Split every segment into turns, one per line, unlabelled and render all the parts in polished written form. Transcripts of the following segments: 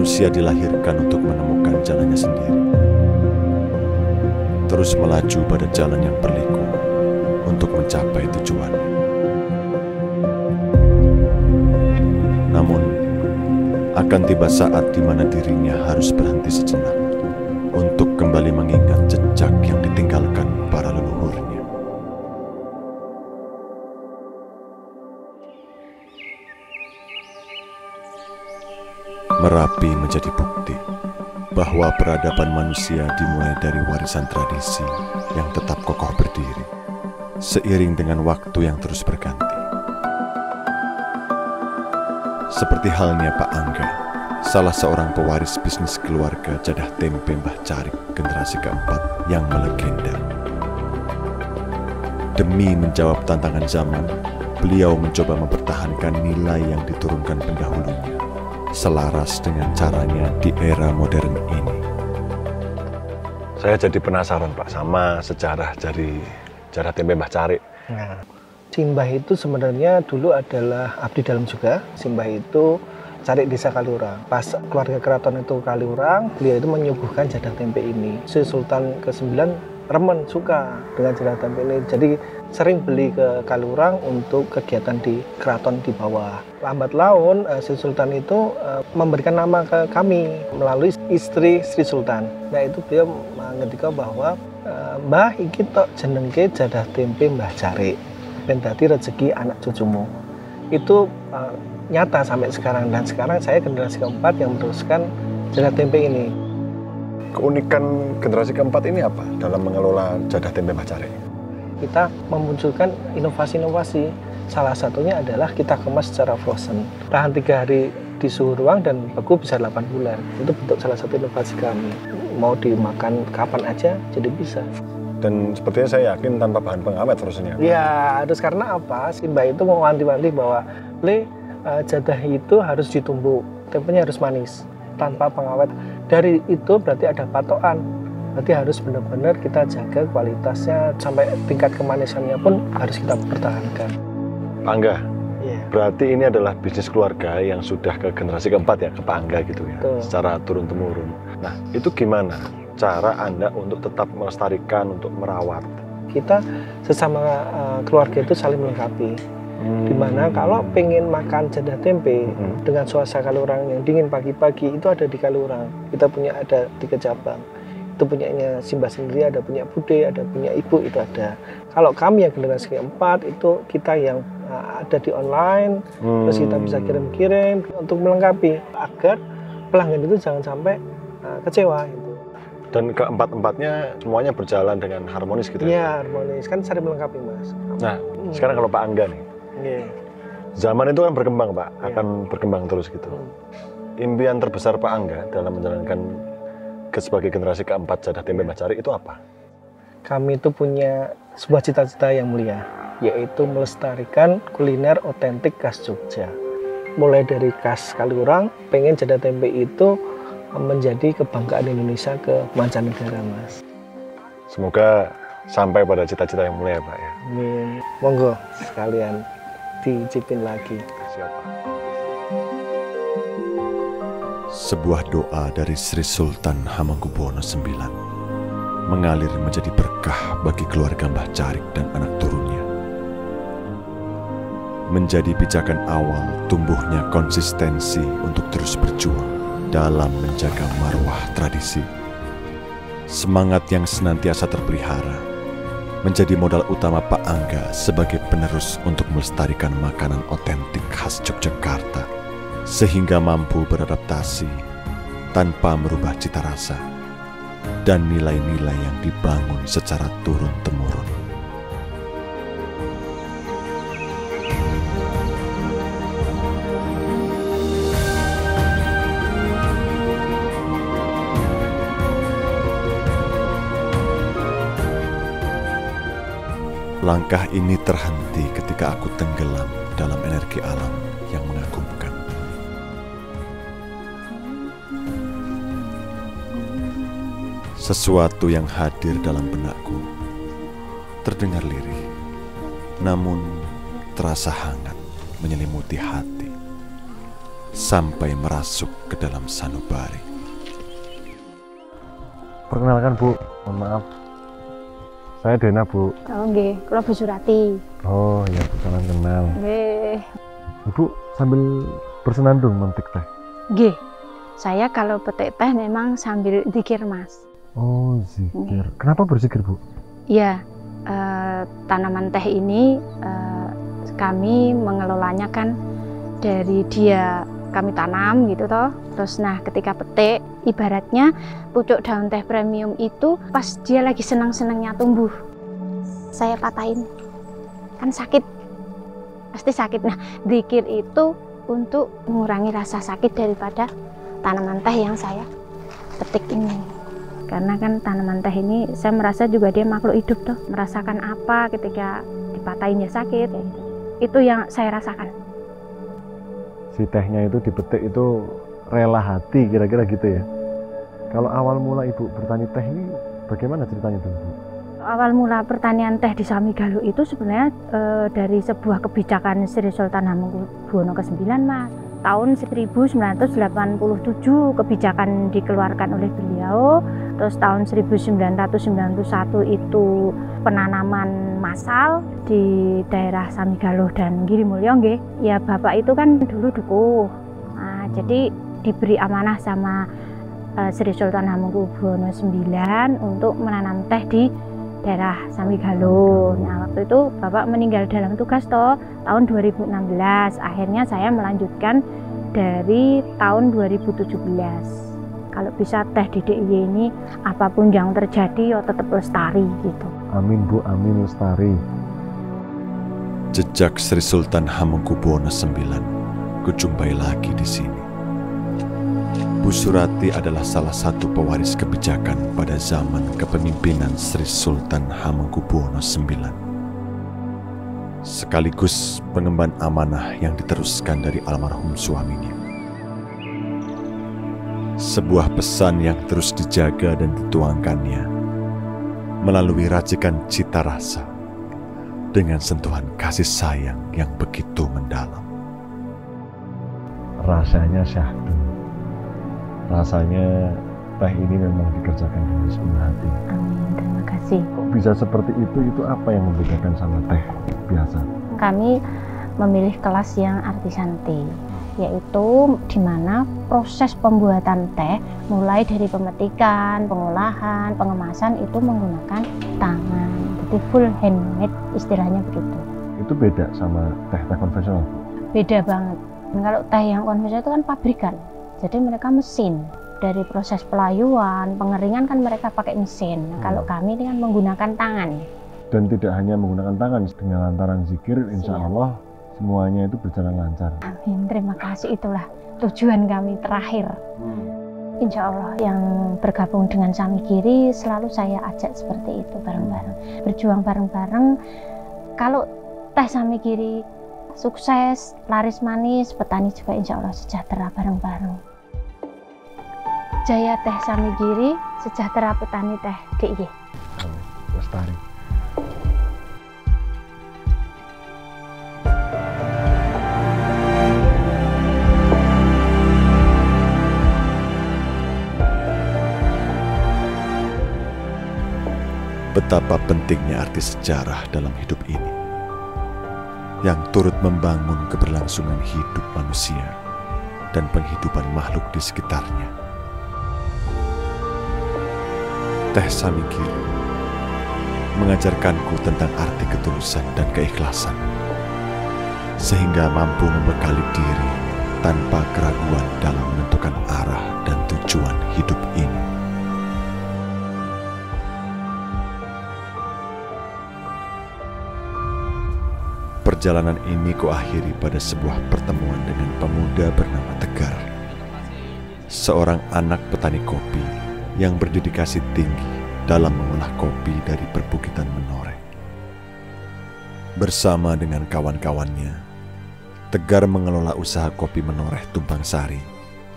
manusia dilahirkan untuk menemukan jalannya sendiri, terus melaju pada jalan yang berliku untuk mencapai tujuan. Namun, akan tiba saat di mana dirinya harus berhenti sejenak untuk kembali mengingat jejak yang ditinggalkan para leluhurnya. Merapi menjadi bukti bahwa peradaban manusia dimulai dari warisan tradisi yang tetap kokoh berdiri, seiring dengan waktu yang terus berganti. Seperti halnya Pak Angga, salah seorang pewaris bisnis keluarga jadah tempe Mbah Carik generasi keempat yang melegenda. Demi menjawab tantangan zaman, beliau mencoba mempertahankan nilai yang diturunkan pendahulunya, selaras dengan caranya di era modern ini. Saya jadi penasaran Pak sama sejarah dari jadah tempe Mbah Carik.
Nah, Simbah itu sebenarnya dulu adalah abdi dalam juga. Simbah itu Carik desa Kaliurang. Pas keluarga keraton itu Kaliurang, beliau itu menyuguhkan jadah tempe ini. Sri Sultan ke-9 remen suka dengan jadah tempe ini, jadi sering beli ke Kaliurang untuk kegiatan di keraton di bawah. Lambat laun Sri Sultan itu memberikan nama ke kami melalui istri Sri Sultan. Nah itu beliau ngendika bahwa Mbah iki tok jenengke jadah tempe Mbah Carik, ben dadi rezeki anak cucumu. Itu nyata sampai sekarang, dan sekarang saya generasi keempat yang meneruskan jadah tempe ini.
Keunikan generasi keempat ini apa dalam mengelola jadah tempe Mbah Carik?
Kita memunculkan inovasi-inovasi. Salah satunya adalah kita kemas secara frozen. Tahan 3 hari di suhu ruang dan beku bisa 8 bulan. Itu bentuk salah satu inovasi kami. Mau dimakan kapan aja, jadi bisa.
Dan sepertinya saya yakin tanpa bahan pengawet frozennya.
Ya, terus karena apa? Simbah itu mau wanti-wanti bahwa jadah itu harus ditumbuk, tempenya harus manis, tanpa pengawet. Dari itu berarti ada patokan. Berarti harus benar-benar kita jaga kualitasnya, sampai tingkat kemanisannya pun harus kita pertahankan.
Pak Angga,
yeah.
Berarti ini adalah bisnis keluarga yang sudah ke generasi keempat ya, ke Pak Angga gitu ya,
Betul.
Secara turun-temurun. Nah, itu gimana cara Anda untuk tetap melestarikan, untuk merawat?
Kita sesama keluarga itu saling melengkapi. Dimana kalau pengen makan jadah tempe dengan suasana Kaliurang yang dingin pagi-pagi, itu ada di Kaliurang. Kita punya ada 3 cabang. Itu punyanya Simbah sendiri, ada punya Bude, ada punya Ibu, itu ada. Kalau kami yang generasi keempat itu kita yang ada di online, terus kita bisa kirim-kirim untuk melengkapi agar pelanggan itu jangan sampai kecewa gitu.
Dan keempat-empatnya semuanya berjalan dengan harmonis gitu ya?
Iya, harmonis. Kan saling melengkapi, Mas.
Nah, sekarang kalau Pak Angga nih, zaman itu kan berkembang Pak, akan berkembang terus gitu. Impian terbesar Pak Angga dalam menjalankan sebagai generasi keempat jadah tempe Mbah Carik itu apa?
Kami itu punya sebuah cita-cita yang mulia, yaitu melestarikan kuliner otentik khas Jogja. Mulai dari khas Kaliurang, pengen jadah tempe itu menjadi kebanggaan Indonesia ke mancanegara, Mas.
Semoga sampai pada cita-cita yang mulia Pak ya.
Amin. Monggo sekalian dicipin lagi.
Siapa? Sebuah doa dari Sri Sultan Hamengkubuwono IX mengalir menjadi berkah bagi keluarga Mbah Carik dan anak turunnya. Menjadi pijakan awal tumbuhnya konsistensi untuk terus berjuang dalam menjaga marwah tradisi. Semangat yang senantiasa terpelihara menjadi modal utama Pak Angga sebagai penerus untuk melestarikan makanan otentik khas Yogyakarta, sehingga mampu beradaptasi tanpa merubah cita rasa dan nilai-nilai yang dibangun secara turun-temurun. Langkah ini terhenti ketika aku tenggelam dalam energi alam yang mengagumkan. Sesuatu yang hadir dalam benakku terdengar lirih, namun terasa hangat menyelimuti hati. sampai merasuk ke dalam sanubari.
Perkenalkan Bu, mohon maaf. Saya Dena Bu.
Oh nggih, kula Bu Surati.
Oh ya Bu, salam kenal.
Nggih.
Ibu sambil bersenandung memetik teh.
Nggih. Saya kalau petik teh memang sambil zikir Mas.
Oh zikir. Kenapa berzikir Bu?
Iya, tanaman teh ini kami mengelolanya kan dari dia kami tanam gitu toh. Terus nah ketika petik, ibaratnya pucuk daun teh premium itu pas dia lagi senang-senangnya tumbuh, saya patahin, kan sakit, pasti sakit. Nah zikir itu untuk mengurangi rasa sakit daripada tanaman teh yang saya petik ini. Karena kan tanaman teh ini saya merasa juga dia makhluk hidup toh, merasakan apa ketika dipatahin ya sakit kayak gitu. Itu yang saya rasakan.
Si tehnya itu dipetik itu rela hati, kira-kira gitu ya. Kalau awal mula Ibu bertani teh ini bagaimana ceritanya tuh Bu?
Awal mula pertanian teh di Samigaluh itu sebenarnya dari sebuah kebijakan Sri Sultan Hamengkubuwono ke-9 Mas. Tahun 1987 kebijakan dikeluarkan oleh beliau. Terus tahun 1991 itu penanaman massal di daerah Samigaluh dan Girimulyo nggih. Ya Bapak itu kan dulu dukuh. Nah, jadi diberi amanah sama Sri Sultan Hamengkubuwono IX untuk menanam teh di daerah Samigaluh. Nah, waktu itu Bapak meninggal dalam tugas toh tahun 2016. Akhirnya saya melanjutkan dari tahun 2017. Kalau bisa teh di DIY ini apapun yang terjadi ya tetap lestari gitu.
Amin Bu, amin lestari.
Jejak Sri Sultan Hamengkubuwono IX kujumpai lagi di sini. Bu Surati adalah salah satu pewaris kebijakan pada zaman kepemimpinan Sri Sultan Hamengkubuwono IX. Sekaligus pengemban amanah yang diteruskan dari almarhum suaminya. Sebuah pesan yang terus dijaga dan dituangkannya melalui racikan cita rasa dengan sentuhan kasih sayang yang begitu mendalam.
Rasanya syahdu. Rasanya teh ini memang dikerjakan dengan sepenuh hati.
Amin, terima kasih.
Kok bisa seperti itu apa yang membedakan sama teh biasa?
Kami memilih kelas yang artisan teh, yaitu di mana proses pembuatan teh mulai dari pemetikan, pengolahan, pengemasan itu menggunakan tangan. Jadi full handmade istilahnya begitu.
Itu beda sama teh konvensional?
Beda banget. Dan kalau teh yang konvensional itu kan pabrikan. Jadi mereka mesin. Dari proses pelayuan, pengeringan kan mereka pakai mesin. Nah, kalau kami ini kan menggunakan tangan.
Dan tidak hanya menggunakan tangan, dengan lantaran zikir insya Allah semuanya itu berjalan lancar.
Amin, terima kasih, itulah tujuan kami terakhir. Insya Allah yang bergabung dengan Samigiri selalu saya ajak seperti itu bareng-bareng. Berjuang bareng-bareng. Kalau teh Samigiri sukses, laris manis, petani juga insya Allah sejahtera bareng-bareng. Jaya teh Samigiri, sejahtera petani teh DIY.
Lestari.
Betapa pentingnya arti sejarah dalam hidup ini, yang turut membangun keberlangsungan hidup manusia dan penghidupan makhluk di sekitarnya. Teh Samigiri mengajarkanku tentang arti ketulusan dan keikhlasan, sehingga mampu membekali diri tanpa keraguan dalam menentukan arah dan tujuan hidup ini. Perjalanan ini kuakhiri pada sebuah pertemuan dengan pemuda bernama Tegar, seorang anak petani kopi yang berdedikasi tinggi dalam mengolah kopi dari perbukitan Menoreh. Bersama dengan kawan-kawannya, Tegar mengelola usaha kopi Menoreh Tumpang Sari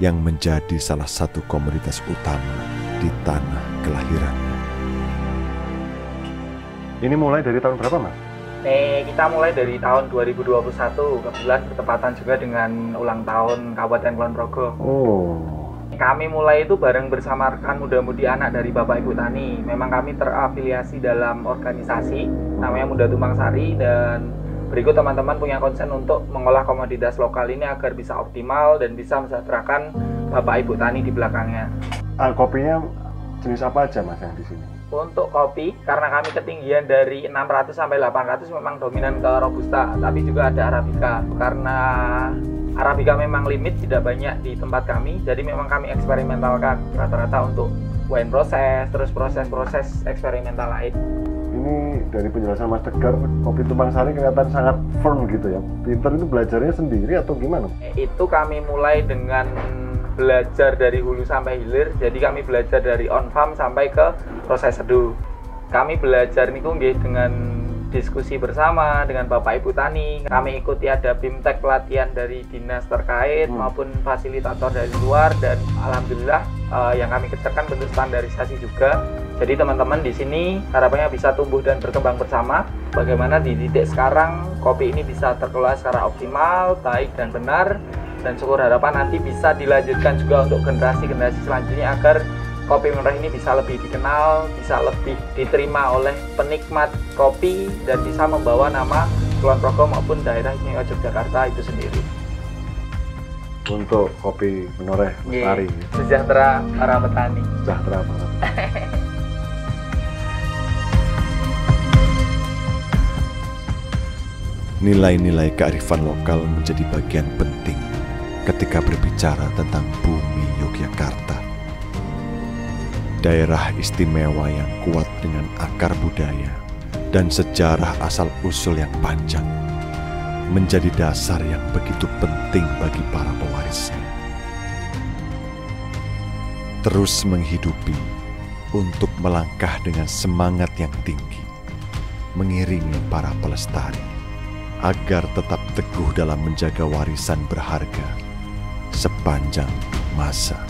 yang menjadi salah satu komoditas utama di tanah kelahirannya.
Ini mulai dari tahun berapa Mas?
Kita mulai dari tahun 2021, kebetulan bertepatan juga dengan ulang tahun Kabupaten Kulon Progo. Kami mulai itu bareng bersama rekan muda-mudi anak dari Bapak Ibu Tani. Memang kami terafiliasi dalam organisasi namanya Muda Tumpang Sari, dan berikut teman-teman punya konsen untuk mengolah komoditas lokal ini agar bisa optimal dan bisa mesejahterakan Bapak Ibu Tani di belakangnya.
Kopinya jenis apa aja Mas yang di sini?
Untuk kopi, karena kami ketinggian dari 600 sampai 800 memang dominan ke Robusta, tapi juga ada Arabica. Karena Arabica memang limit, tidak banyak di tempat kami, jadi memang kami eksperimentalkan rata-rata untuk wine proses, terus proses-proses eksperimental lain.
Ini dari penjelasan Mas Tegar, kopi Tumpang Sari kelihatan sangat firm gitu ya. Pinter itu belajarnya sendiri atau gimana?
Itu kami mulai dengan belajar dari hulu sampai hilir, jadi kami belajar dari on farm sampai ke proses seduh. Kami belajar niku nggih dengan diskusi bersama dengan Bapak Ibu Tani. Kami ikuti ada BIMTEK pelatihan dari dinas terkait maupun fasilitator dari luar, dan alhamdulillah yang kami kerjakan bentuk standarisasi juga. Jadi teman-teman di sini harapannya bisa tumbuh dan berkembang bersama. Bagaimana di titik sekarang kopi ini bisa terkelola secara optimal, baik dan benar, dan syukur harapan nanti bisa dilanjutkan juga untuk generasi-generasi selanjutnya agar kopi Menoreh ini bisa lebih dikenal, bisa lebih diterima oleh penikmat kopi, dan bisa membawa nama Kulon Progo maupun daerah istimewa Yogyakarta itu sendiri.
Untuk kopi Menoreh Lestari.
Sejahtera para petani.
Sejahtera para petani.
Nilai-nilai kearifan lokal menjadi bagian penting ketika berbicara tentang bumi Yogyakarta. Daerah istimewa yang kuat dengan akar budaya dan sejarah asal-usul yang panjang menjadi dasar yang begitu penting bagi para pewarisnya. Terus menghidupi untuk melangkah dengan semangat yang tinggi, mengiringi para pelestari agar tetap teguh dalam menjaga warisan berharga sepanjang masa.